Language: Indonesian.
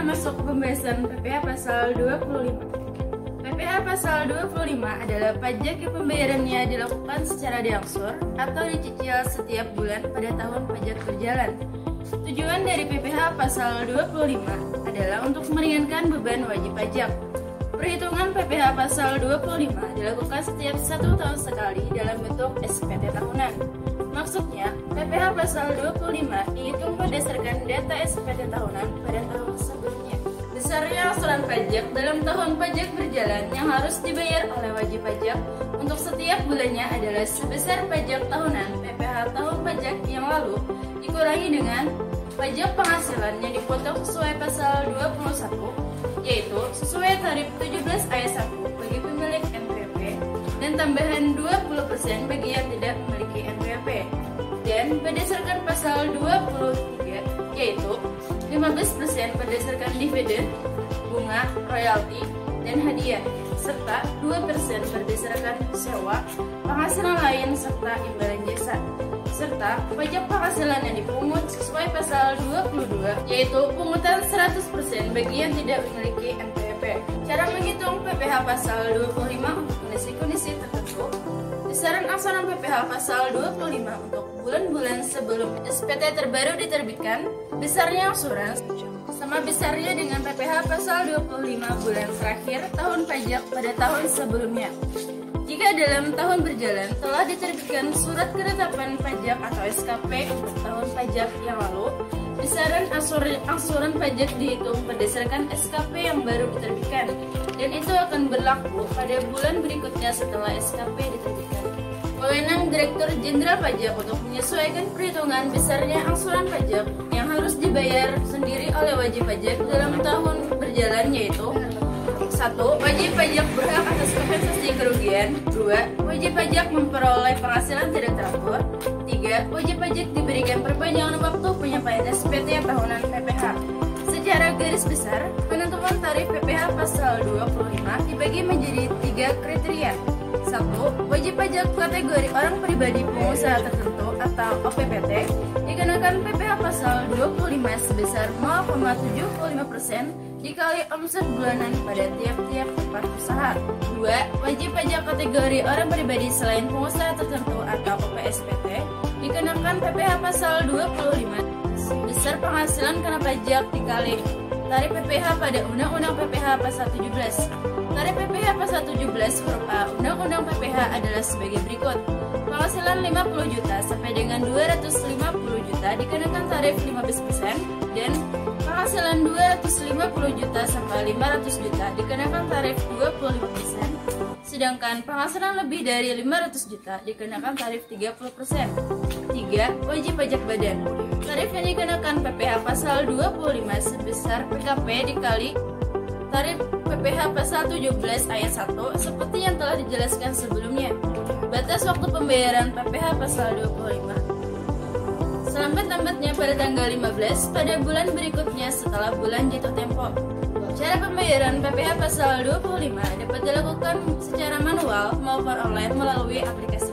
kita masuk ke pembahasan PPh pasal 25. PPh pasal 25 adalah pajak yang pembayarannya dilakukan secara diangsur atau dicicil setiap bulan pada tahun pajak berjalan. Tujuan dari PPh pasal 25 adalah untuk meringankan beban wajib pajak. Perhitungan PPh pasal 25 dilakukan setiap 1 tahun sekali dalam bentuk SPT tahunan. Maksudnya, PPh pasal 25 dihitung berdasarkan data SPT tahunan pada tahun sebelumnya. Besarnya angsuran pajak dalam tahun pajak berjalan yang harus dibayar oleh wajib pajak untuk setiap bulannya adalah sebesar pajak tahunan PPh tahun pajak yang lalu dikurangi dengan pajak penghasilan yang dipotong sesuai pasal 21, yaitu sesuai tarif 17 ayat 1 bagi pemilik NPWP dan tambahan 20% bagi yang tidak memiliki NPWP. Dan berdasarkan pasal 23, yaitu 15% berdasarkan dividen, bunga, royalti, dan hadiah, serta 2% berdasarkan sewa, penghasilan lain, serta imbalan jasa, serta pajak penghasilan yang dipungut sesuai pasal 22, yaitu pungutan 100% bagi yang tidak memiliki NPWP. Cara menghitung PPh pasal 25 untuk kondisi-kondisi tertentu. Besaran angsuran PPh pasal 25 untuk bulan-bulan sebelum SPT terbaru diterbitkan, besarnya angsuran sama besarnya dengan PPh pasal 25 bulan terakhir tahun pajak pada tahun sebelumnya. Jika dalam tahun berjalan telah diterbitkan surat ketetapan pajak atau SKP untuk tahun pajak yang lalu, besaran angsuran pajak dihitung berdasarkan SKP yang baru diterbitkan, dan itu akan berlaku pada bulan berikutnya setelah SKP diterbitkan. Wewenang Direktur Jenderal Pajak untuk menyesuaikan perhitungan besarnya angsuran pajak yang harus dibayar sendiri oleh wajib pajak dalam tahun berjalan, yaitu 1. Wajib pajak berhak atas kompensasi kerugian. 2. Wajib pajak memperoleh penghasilan tidak teratur. 3. Wajib pajak diberikan perpanjangan waktu penyampaian SPT tahunan PPh. Secara garis besar, penentuan tarif PPh pasal 25 dibagi menjadi 3 kriteria. 1. Wajib pajak kategori orang pribadi pengusaha tertentu atau OPPT dikenakan PPh pasal 25 sebesar 0,75% dikali omset bulanan pada tiap-tiap tempat usaha. 2. Wajib pajak kategori orang pribadi selain pengusaha tertentu atau OPSPT dikenakan PPh pasal 25 besar penghasilan kena pajak dikali tarif PPh pada Undang-Undang PPh pasal 17. Tarif PPh pasal 17 huruf A Undang-Undang PPh adalah sebagai berikut. Penghasilan 50 juta sampai dengan 250 juta dikenakan tarif 15% dan penghasilan 250 juta sampai 500 juta dikenakan tarif 25%. Sedangkan penghasilan lebih dari 500 juta dikenakan tarif 30%. 3. Wajib pajak badan. Tarif yang dikenakan PPh pasal 25 sebesar PKP dikali tarif PPh pasal 17 ayat 1 seperti yang telah dijelaskan sebelumnya. Batas waktu pembayaran PPh pasal 25 selambat-lambatnya pada tanggal 15 pada bulan berikutnya setelah bulan jatuh tempo. Cara pembayaran PPh pasal 25 dapat dilakukan secara manual maupun online melalui aplikasi